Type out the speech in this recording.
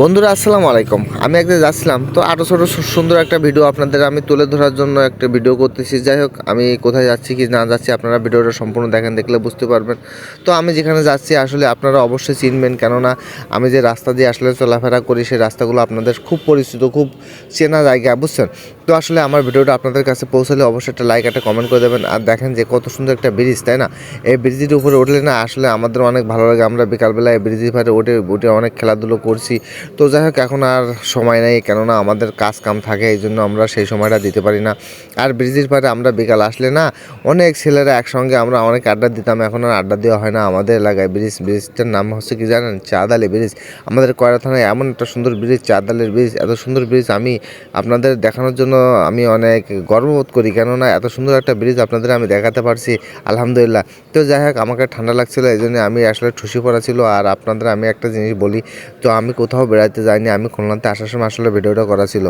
বন্ধুরা আসসালামু আলাইকুম। আমি একদিন যাচ্ছিলাম তো আরও ছোটো সুন্দর একটা ভিডিও আপনাদের আমি তুলে ধরার জন্য একটা ভিডিও করতেছি। যাই হোক, আমি কোথায় যাচ্ছি কি না যাচ্ছি আপনারা ভিডিওটা সম্পূর্ণ দেখেন, দেখলে বুঝতে পারবেন। তো আমি যেখানে যাচ্ছি আসলে আপনারা অবশ্যই চিনবেন, কেননা আমি যে রাস্তা দিয়ে আসলে চলাফেরা করি সেই রাস্তাগুলো আপনাদের খুব পরিচিত, খুব চেনা জায়গা, বুঝছেন। তো আসলে আমার ভিডিওটা আপনাদের কাছে পৌঁছালে অবশ্যই একটা লাইক, একটা কমেন্ট করে দেবেন। আর দেখেন যে কত সুন্দর একটা ব্রিজ, তাই না? এই ব্রিজের উপরে উঠলে না আসলে আমাদের অনেক ভালো লাগে। আমরা বিকালবেলা এই ব্রিজের পাড়ে উঠে উঠে অনেক খেলাধুলো করছি। তো যাই হোক, এখন আর সময় নেই, কেননা আমাদের কাজ কাম থাকে, এই জন্য আমরা সেই সময়টা দিতে পারি না। আর ব্রিজের পাড়ে আমরা বিকাল আসলে না অনেক ছেলেরা একসঙ্গে আমরা অনেক আড্ডা দিতাম। এখন আর আড্ডা দেওয়া হয় না আমাদের এলাকায়। ব্রিজটার নাম হচ্ছে কি জানেন? চাঁদালি ব্রিজ। আমাদের কয়রা থানায় এমন একটা সুন্দর ব্রিজ, চাঁদালের ব্রিজ। এত সুন্দর ব্রিজ আমি আপনাদের দেখানোর জন্য আমি অনেক গর্ববোধ করি, কেননা এত সুন্দর একটা ব্রিজ আপনাদের আমি দেখাতে পারছি, আলহামদুলিল্লাহ। তো যাই হোক, আমাকে ঠান্ডা লাগছিল, এই জন্য আমি আসলে ঠুসি পড়া ছিল। আর আপনাদের আমি একটা জিনিস বলি, তো আমি কোথাও বেড়াতে যাইনি, আমি খুলনাতে আসার সময় আসলে ভিডিওটা করা ছিল।